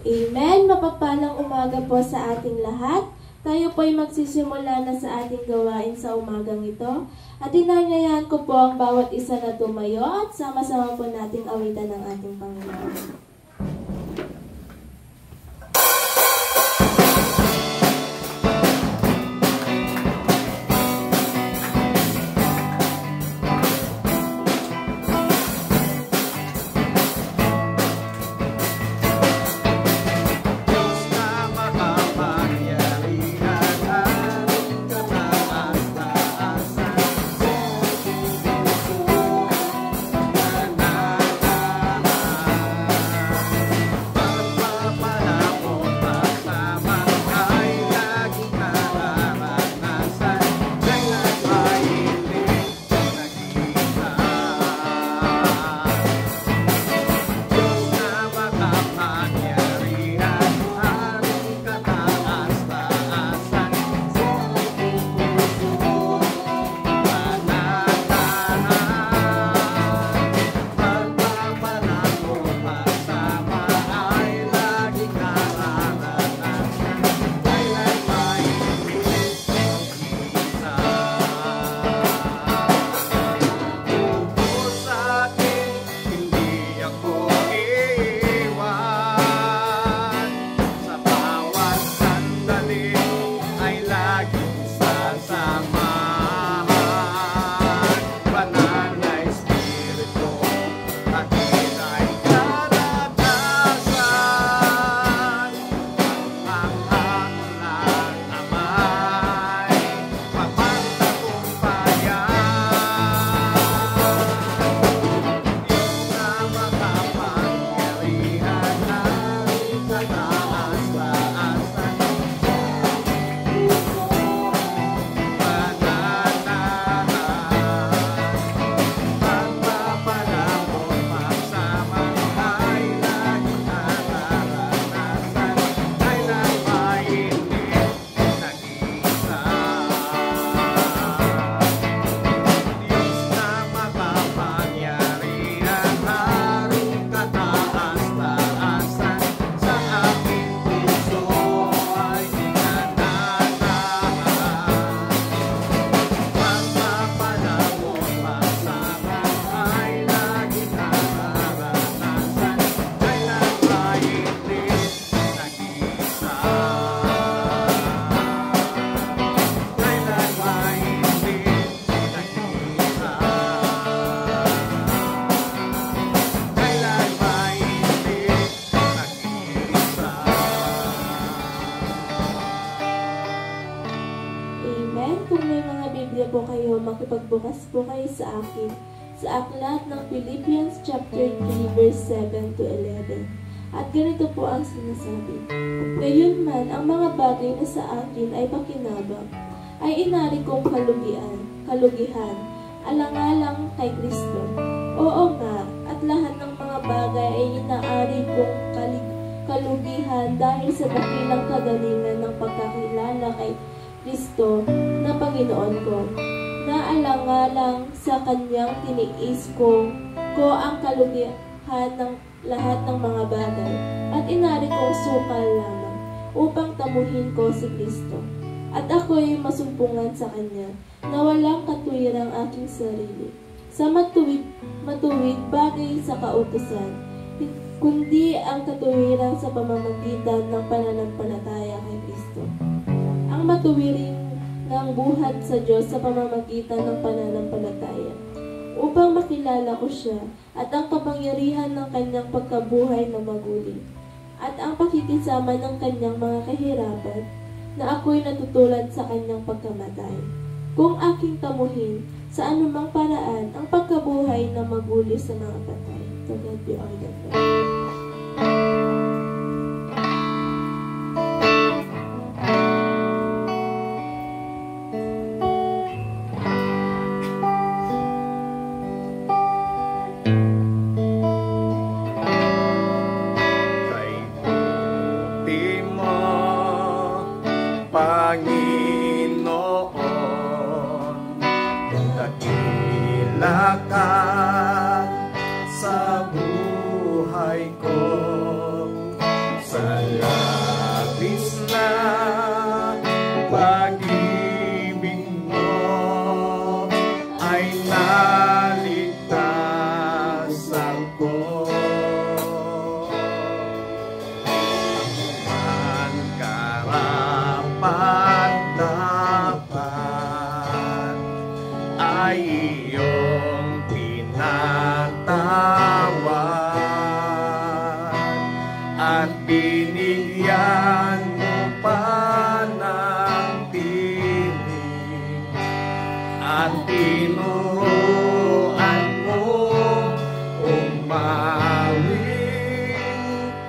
Amen. Mapapalang umaga po sa ating lahat. Tayo po ay magsisimula na sa ating gawain sa umagang ito. At inanyayahan ko po ang bawat isa na tumayo at sama-sama po nating awitan ng ating Panginoon. Makipagbukas po kayo sa akin sa aklat ng Philippians chapter 3 verse 7 to 11. At ganito po ang sinasabi: Gayunman, ang mga bagay na sa akin ay pakinabang, ay inari kong kalugihan, alang-alang kay Kristo. Oo nga, at lahat ng mga bagay ay inaari kong kalugihan dahil sa dakilang kagalingan ng pagkakilala kay Kristo na Panginoon ko. Naalang-alang sa kanyang tiniis ko ang kalugihan ng lahat ng mga bagay at inari kong sukal lamang upang tamuhin ko si Kristo. At ako'y masumpungan sa kanya na walang katuwirang aking sarili sa matuwid bagay sa kautusan, kundi ang katuwiran sa pamamagitan ng pananampalataya kay Kristo. Ang matuwiring ng buhat sa Diyos sa pamamagitan ng pananampalataya, upang makilala ko siya at ang kapangyarihan ng kanyang pagkabuhay na maguli, at ang pakikisama ng kanyang mga kahirapan, na ako'y natutulad sa kanyang pagkamatay. Kung aking tamuhin sa anumang paraan ang pagkabuhay na maguli sa mga patay. To God be all the glory. Panginoon, dakila ka sa buhay ko, sa at binigyan mo pa ng tinig at tinuruan mo umawi.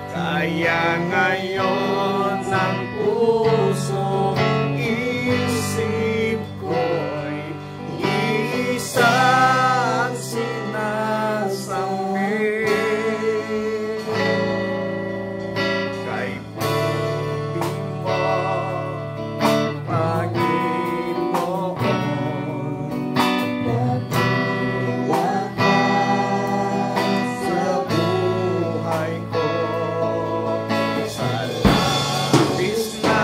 Kaya ngayon ang pusong isip ko'y isang sinasambit kay pagpipin mo, Panginoon. Nagtiwala sa buhay ko sa labis na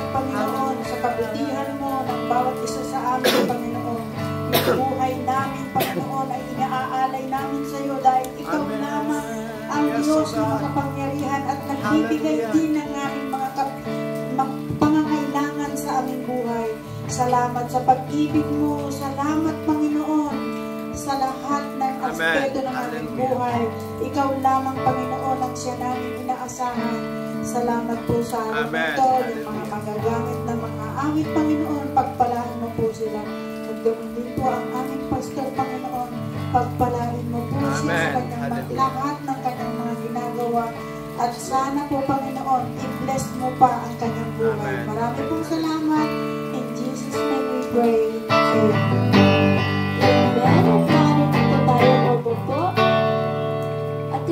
salamat, Panginoon, sa kabutihan mo ng bawat isa sa amin, Panginoon. Yung buhay namin, Panginoon, ay inaalay namin sa iyo dahil ikaw lamang ang Diyos na makapangyarihan at nagbibigay din ng aming mga pangangailangan sa aming buhay. Salamat sa pag-ibig mo. Salamat, Panginoon, sa lahat ng aspeto ng aming buhay. Ikaw lamang, Panginoon, ang siya namin inaasahan. Salamat po sa araw ito, yung mga magagamit na mga awit, Panginoon, pagpalain mo po sila. Magdumundin po ang aming pastor, Panginoon, pagpalain mo po siya sa kanyang lahat ng kanyang mga ginagawa. At sana po, Panginoon, i-bless mo pa ang kanyang buhay. Marami pong salamat. In Jesus' name we pray. Amen.